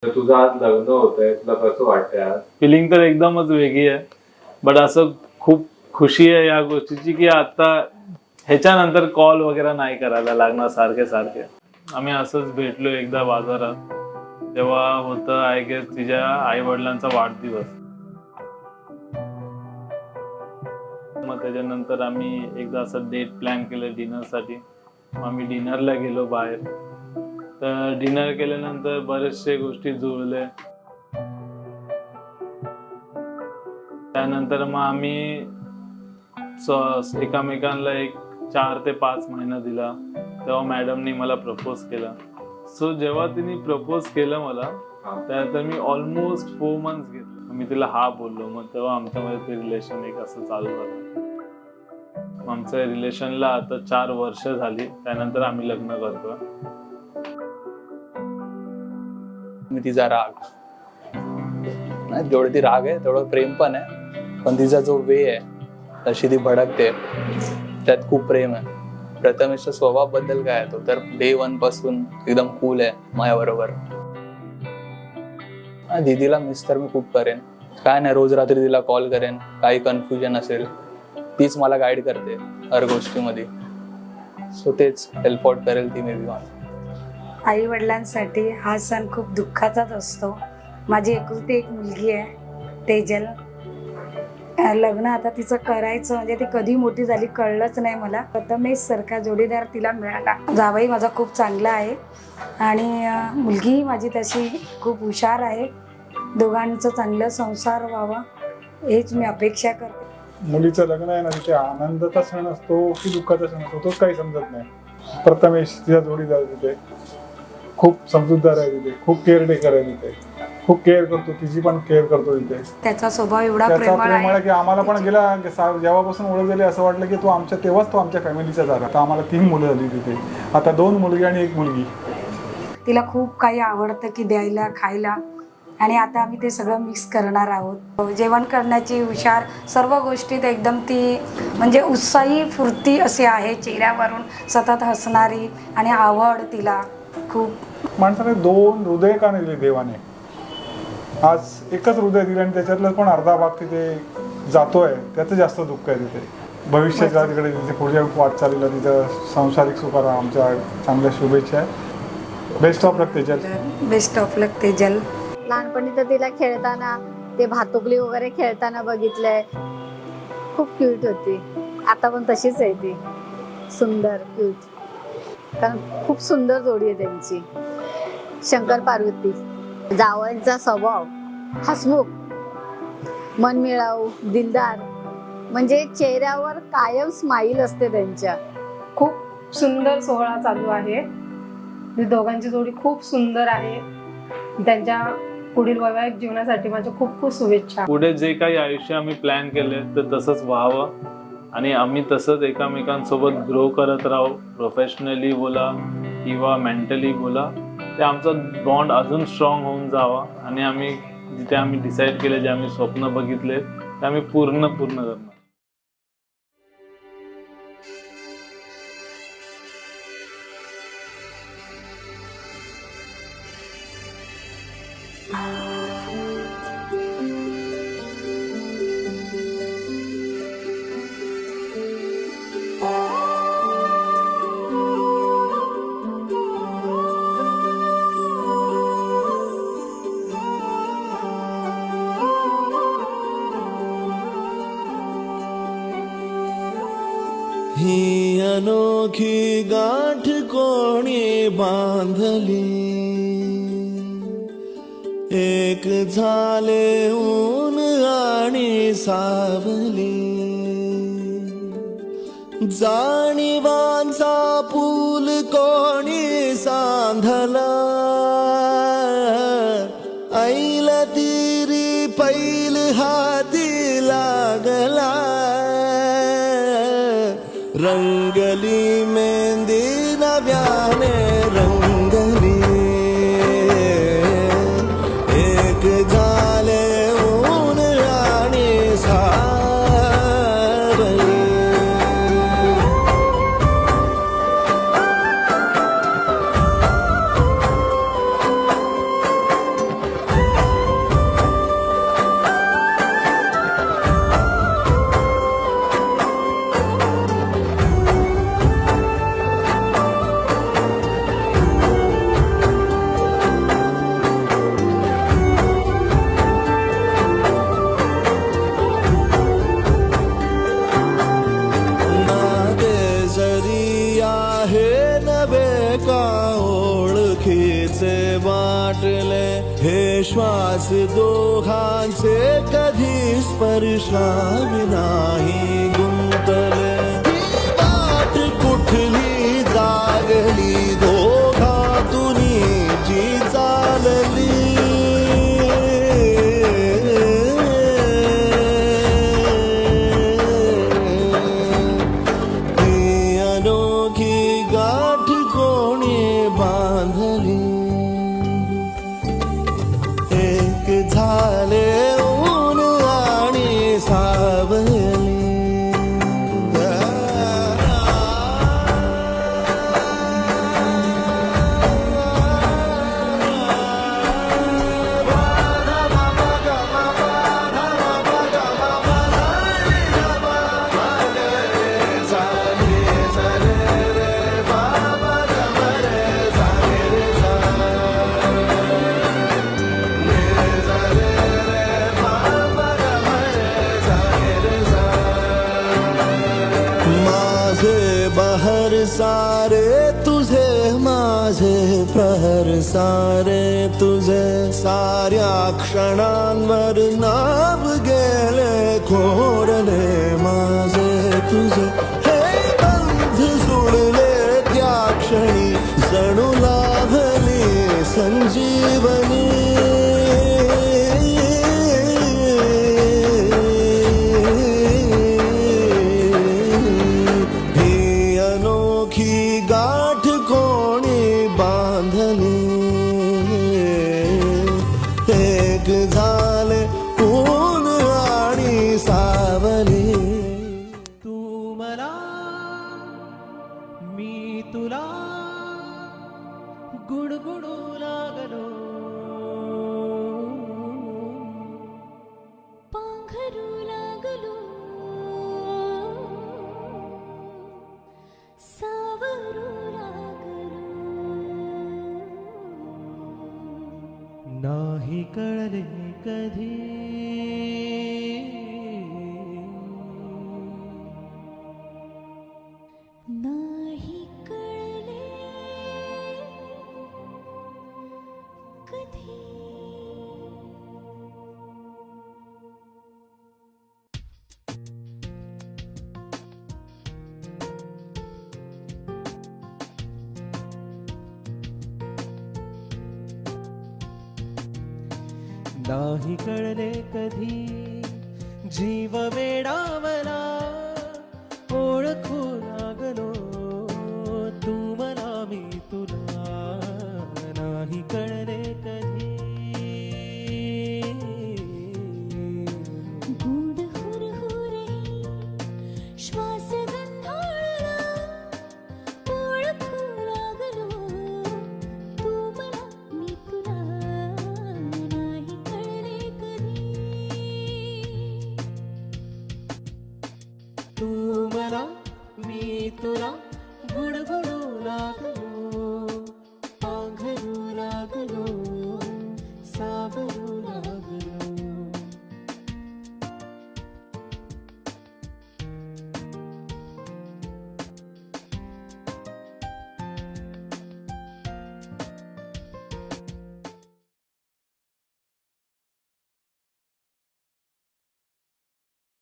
तर तुझं आज लग्न होतंय, तुला कसं वाटतंय आज? फिलिंग तर एकदमच वेगळी आहे. बट असं खूप खुशी आहे या गोष्टीची की आता ह्याच्यानंतर कॉल वगैरे नाही करायला लागणार सारखे सारखे. आम्ही असंच भेटलो एकदा बाजारात, तेव्हा होतं आय गेस तिच्या आई वडिलांचा वाढदिवस. मग त्याच्यानंतर आम्ही एकदा असं डेट प्लॅन केलं डिनरसाठी. मग आम्ही डिनरला गेलो बाहेर. तर डिनर केल्यानंतर बरेचशे गोष्टी जुळले. त्यानंतर मग आम्ही एकामेकांना एक 4 ते 5 महिना दिला. तेव्हा मॅडमनी मला प्रपोज केला. सो जेव्हा तिने प्रपोज केलं मला, त्यानंतर मी ऑलमोस्ट 4 मंथ्स घेतलं. मी तिला हा बोललो. मग तेव्हा आमच्यामध्ये ते रिलेशन एक असं चालू झालं. आमच्या रिलेशनला आता 4 वर्ष झाली. त्यानंतर आम्ही लग्न करतो. मी तिचा राग नाही, जेवढी ती राग आहे तेवढं प्रेम पण आहे. पण तिचा जो वे आहे तशी ती भडकते, त्यात खूप प्रेम आहे. प्रथमेशचा स्वभाव बद्दल काय आहे, तो तर डे 1 पासून एकदम कूल आहे माझ्याबरोबर. दीदीला मिस तर मी खूप करेन. काय नाही, रोज रात्री तिला कॉल करेन. काही कन्फ्युजन असेल तीच मला गाईड करते हर गोष्टीमध्ये. सो तेच हेल्प आउट करेल ती मे बी मला. आई वडिलांसाठी हा सण खूप दुःखाचाच असतो. माझी एकुलती एक मुलगी आहे तेजल. लग्न आता तिचं करायचं म्हणजे ती कधी मोठी झाली कळलंच नाही मला. प्रथमेश सारखा जोडीदार तिला मिळाला. जावई माझा खूप चांगला आहे आणि मुलगी माझी तशी खूप हुशार आहे. दोघांचं चांगलं संसार व्हावा हेच मी अपेक्षा करते. मुलीचं लग्न आहे ना, तिथे आनंदाचा सण असतो की दुःखाचा सण असतो तोच काही समजत नाही. प्रथमेश तिचा जोडीदार तिथे खूप समजूतदार आहे. तिथे खूप केअर टेकर आहे. तिथे खूप केअर करतो, तिची पण केअर करतो. तिथे त्याचा स्वभाव एवढा प्रेमळ आहे की आम्हाला पण गेला जेव्हापासून ओळख झाली असं वाटलं की तेव्हाच तो आमच्या फॅमिलीचा झाला. आता आम्हाला 3 मुलं झाली तिथे. आता 2 मुलगी आणि 1 मुलगी. तिला खूप काही आवडतं की द्यायला खायला आणि आता आम्ही ते सगळं मिक्स करणार आहोत. जेवण करण्याची हुशार, सर्व गोष्टीत एकदम ती म्हणजे उत्साही फुर्ती अशी आहे चेहऱ्यावरून, सतत हसणारी आणि आवड तिला खूप. माणसाने 2 हृदय का नाही दिले देवाने. आज एकच हृदय दिलं आणि त्याच्यातलं पण अर्धा भाग तिथे जातोय, त्याचं जास्त दुःख आहे तिथे. भविष्याच्या तिकडे तिथे पुढच्या वाटचालीला तिथं सांसारिक सुखाला आमच्या चांगल्या शुभेच्छा आहे. Best of luck Tejal. Best of luck Tejal. लहानपणी तर तिला खेळताना ते भातुकली वगैरे खेळताना बघितलंय. खूप क्यूट होती. आता पण तशीच आहे ती, सुंदर क्यूट. कारण खूप सुंदर जोडी आहे त्यांची, शंकर पार्वती. जावयांचा स्वभाव हसमुख, मनमिळाऊ, दिलदार, म्हणजे चेहऱ्यावर कायम स्माईल असते त्यांच्या. खूप सुंदर सोहळा चालू आहे. दोघांची जोडी खूप सुंदर आहे. त्यांच्या पुढील वैवाहिक जीवनासाठी माझ्या खूप खूप शुभेच्छा. पुढे जे काही आयुष्य आम्ही प्लॅन केले ते तसंच व्हावं आणि आम्ही तसंच एकमेकांसोबत ग्रो करत राहू. प्रोफेशनली बोला किंवा मेंटली बोला, ते आमचा बॉन्ड अजून स्ट्रॉंग होऊन जावा आणि आम्ही जिथे आम्ही डिसाईड केले, जे आम्ही स्वप्न बघितले ते आम्ही पूर्ण करणार. ही अनोखी गाठ कोणी बांधली, एक झाले ऊन आणि सावली. जाणीवांचा पूल कोणी सांधला, ऐल तिरी पैल हाती लागला. रंगली मेहंदी नव्याने रंगली, एक झाले ऊन आणि सावली. श्वास दोघांचे कधी स्पर्शाविनाही गुंतले ही वाट कुठली जागली दोघातून जी चालली ही अनोखी गाठ कोणी बांधली एक झाले ऊन आणि सावली माझे बहर सारे तुझे माझे प्रहर सारे तुझे साऱ्या क्षणांवर नाव गेले खोडले माझे तुझे हे बंध जुळले त्या क्षणी जणू लाभली संजीवनी ही गाठ कोणी बांधली एक झाले ऊन आणि सावली तू मला मी तुला गुडगुडू लागलो पांघरू लागलो सावरू लागलो नाही कळले कधी नाही कळले कधी नाही कळले कधी जीव वेडावला ओळखू लागलो तू मला मी तुला नाही कळले कधी गूढ हुरहुरही श्वास गंधाळला ओळखू लागलो तू मला मी तुला नाही कळले कधी तू मला मी तुला गुडगुडू लागलो पांघरू लागलो सावरू